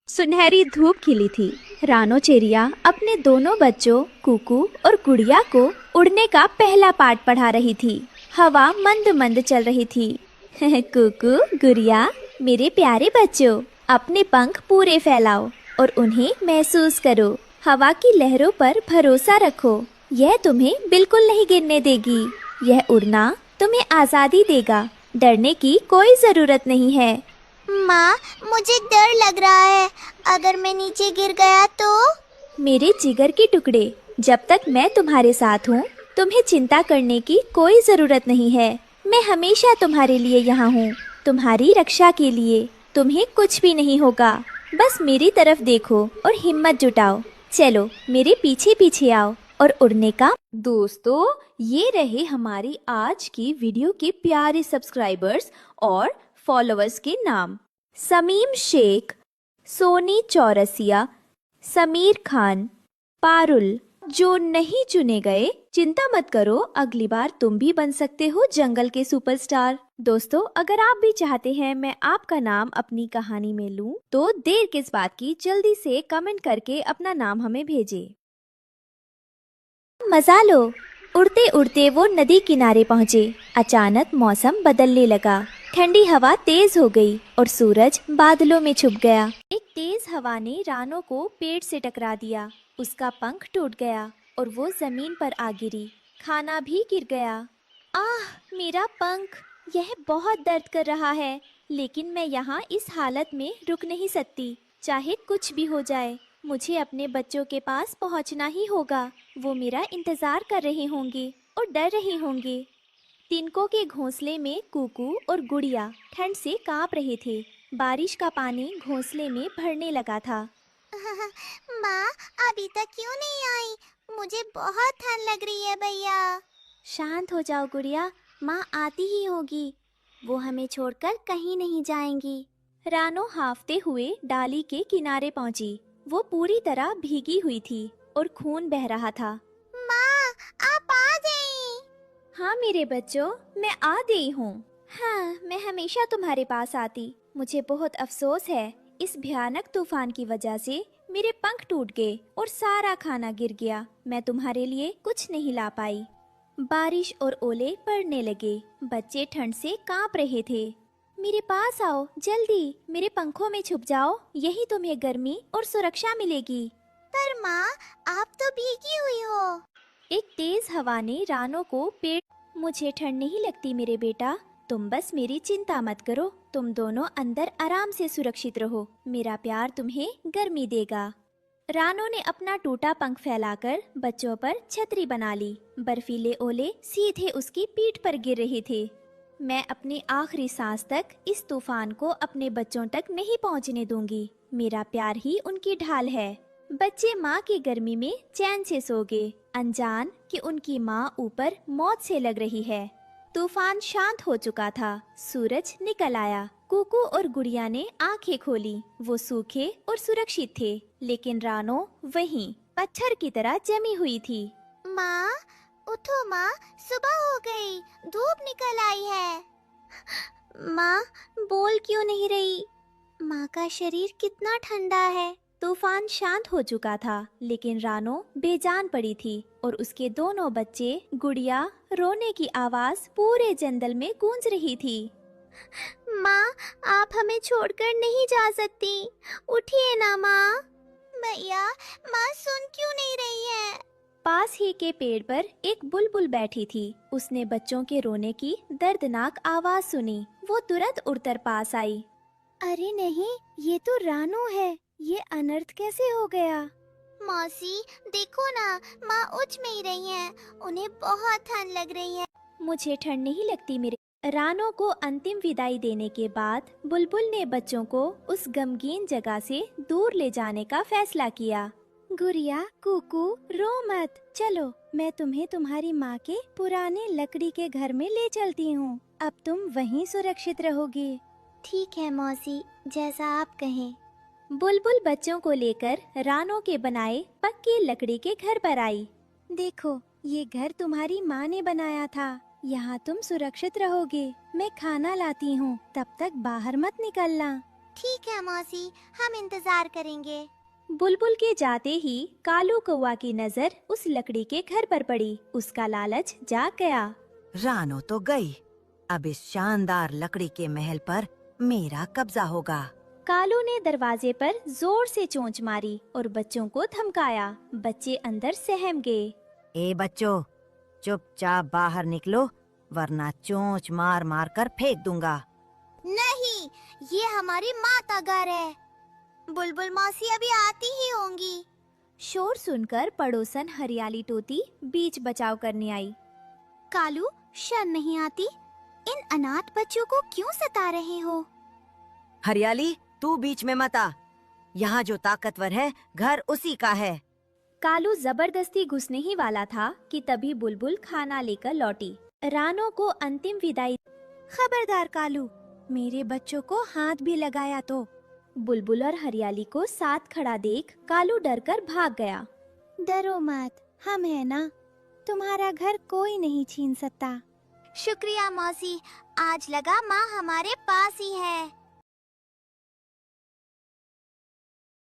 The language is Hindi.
सुनहरी धूप खिली थी। रानो चिड़िया अपने दोनों बच्चों कुकू और गुड़िया को उड़ने का पहला पाठ पढ़ा रही थी। हवा मंद मंद चल रही थी। कुकू, गुड़िया, मेरे प्यारे बच्चों, अपने पंख पूरे फैलाओ और उन्हें महसूस करो। हवा की लहरों पर भरोसा रखो, यह तुम्हें बिल्कुल नहीं गिरने देगी। यह उड़ना तुम्हें आज़ादी देगा। डरने की कोई ज़रूरत नहीं है। माँ, मुझे डर लग रहा है। अगर मैं नीचे गिर गया तो? मेरे जिगर के टुकड़े, जब तक मैं तुम्हारे साथ हूँ तुम्हें चिंता करने की कोई ज़रूरत नहीं है। मैं हमेशा तुम्हारे लिए यहाँ हूँ, तुम्हारी रक्षा के लिए। तुम्हें कुछ भी नहीं होगा। बस मेरी तरफ देखो और हिम्मत जुटाओ। चलो मेरे पीछे पीछे आओ और उड़ने का। दोस्तों, ये रहे हमारी आज की वीडियो के प्यारे सब्सक्राइबर्स और फॉलोअर्स के नाम। समीम शेख, सोनी चौरसिया, समीर खान, पारुल। जो नहीं चुने गए, चिंता मत करो, अगली बार तुम भी बन सकते हो जंगल के सुपरस्टार। दोस्तों, अगर आप भी चाहते हैं मैं आपका नाम अपनी कहानी में लूं, तो देर किस बात की, जल्दी से कमेंट करके अपना नाम हमें भेजें। मजा लो। उड़ते उड़ते वो नदी किनारे पहुँचे। अचानक मौसम बदलने लगा। ठंडी हवा तेज हो गई और सूरज बादलों में छुप गया। एक तेज हवा ने रानो को पेड़ से टकरा दिया। उसका पंख टूट गया और वो जमीन पर आ गिरी। खाना भी गिर गया। आह, मेरा पंख! यह बहुत दर्द कर रहा है, लेकिन मैं यहाँ इस हालत में रुक नहीं सकती। चाहे कुछ भी हो जाए, मुझे अपने बच्चों के पास पहुँचना ही होगा। वो मेरा इंतजार कर रहे होंगे और डर रहे होंगे। तिनकों के घोंसले में कुकू और गुड़िया ठंड से कांप रहे थे। बारिश का पानी घोंसले में भरने लगा था। माँ, अभी तक क्यों नहीं आई? मुझे बहुत ठंड लग रही है भैया। शांत हो जाओ गुड़िया, माँ आती ही होगी। वो हमें छोड़कर कहीं नहीं जाएंगी। रानो हाफते हुए डाली के किनारे पहुंची। वो पूरी तरह भीगी हुई थी और खून बह रहा था। माँ, आप आ गई। हाँ मेरे बच्चों, मैं आ गई हूँ। हाँ, मैं हमेशा तुम्हारे पास आती। मुझे बहुत अफसोस है, इस भयानक तूफान की वजह से मेरे पंख टूट गए और सारा खाना गिर गया। मैं तुम्हारे लिए कुछ नहीं ला पाई। बारिश और ओले पड़ने लगे। बच्चे ठंड से कांप रहे थे। मेरे पास आओ जल्दी, मेरे पंखों में छुप जाओ, यही तुम्हें गर्मी और सुरक्षा मिलेगी। पर माँ, आप तो भीगी हुई हो। एक तेज हवा ने रानो को पेड़। मुझे ठंड नहीं लगती मेरे बेटा, तुम बस मेरी चिंता मत करो। तुम दोनों अंदर आराम से सुरक्षित रहो। मेरा प्यार तुम्हें गर्मी देगा। रानो ने अपना टूटा पंख फैलाकर बच्चों पर छतरी बना ली। बर्फीले ओले सीधे उसकी पीठ पर गिर रहे थे। मैं अपनी आखिरी सांस तक इस तूफान को अपने बच्चों तक नहीं पहुंचने दूंगी। मेरा प्यार ही उनकी ढाल है। बच्चे माँ की गर्मी में चैन से सो गए, अनजान कि उनकी माँ ऊपर मौत से लग रही है। तूफान शांत हो चुका था। सूरज निकल आया। कुकू और गुड़िया ने आंखें खोली। वो सूखे और सुरक्षित थे, लेकिन रानो वहीं पत्थर की तरह जमी हुई थी। माँ, उठो माँ, सुबह हो गई, धूप निकल आई है। माँ, बोल क्यों नहीं रही? माँ का शरीर कितना ठंडा है। तूफान शांत हो चुका था, लेकिन रानो बेजान पड़ी थी और उसके दोनों बच्चे। गुड़िया रोने की आवाज पूरे जंगल में गूंज रही थी। माँ, आप हमें छोड़कर नहीं जा सकती। उठिए ना माँ। भैया, माँ सुन क्यों नहीं रही है? पास ही के पेड़ पर एक बुलबुल बैठी थी। उसने बच्चों के रोने की दर्दनाक आवाज सुनी। वो तुरंत उड़कर पास आई। अरे नहीं, ये तो रानो है। ये अनर्थ कैसे हो गया? मौसी, देखो ना, माँ उठ नहीं रही हैं। उन्हें बहुत ठंड लग रही है। मुझे ठंड नहीं लगती मेरे। रानो को अंतिम विदाई देने के बाद बुलबुल ने बच्चों को उस गमगीन जगह से दूर ले जाने का फैसला किया। गुड़िया, कुकू, रो मत। चलो, मैं तुम्हें तुम्हारी माँ के पुराने लकड़ी के घर में ले चलती हूँ। अब तुम वहीं सुरक्षित रहोगी। ठीक है मौसी, जैसा आप कहें। बुलबुल बच्चों को लेकर रानो के बनाए पक्की लकड़ी के घर पर आई। देखो, ये घर तुम्हारी माँ ने बनाया था। यहाँ तुम सुरक्षित रहोगे। मैं खाना लाती हूँ, तब तक बाहर मत निकलना। ठीक है मौसी, हम इंतजार करेंगे। बुलबुल के जाते ही कालू कौवा की नजर उस लकड़ी के घर पर पड़ी। उसका लालच जाग गया। रानो तो गई, अब इस शानदार लकड़ी के महल पर मेरा कब्जा होगा। कालू ने दरवाजे पर जोर से चोंच मारी और बच्चों को धमकाया। बच्चे अंदर सहम गए। ए बच्चों, चुपचाप बाहर निकलो, वरना चोंच मार मार कर फेंक दूंगा। नहीं, ये हमारी माँ का घर है। बुलबुल मौसी अभी आती ही होंगी। शोर सुनकर पड़ोसन हरियाली तोती बीच बचाव करने आई। कालू, शर्म नहीं आती? इन अनाथ बच्चों को क्यों सता रहे हो? हरियाली, तू बीच में मत आ। यहाँ जो ताकतवर है, घर उसी का है। कालू जबरदस्ती घुसने ही वाला था कि तभी बुलबुल खाना लेकर लौटी। रानो को अंतिम विदाई। खबरदार कालू, मेरे बच्चों को हाथ भी लगाया तो। बुलबुल और हरियाली को साथ खड़ा देख कालू डरकर भाग गया। डरो मत, हम है ना, तुम्हारा घर कोई नहीं छीन सकता। शुक्रिया मौसी, आज लगा माँ हमारे पास ही है।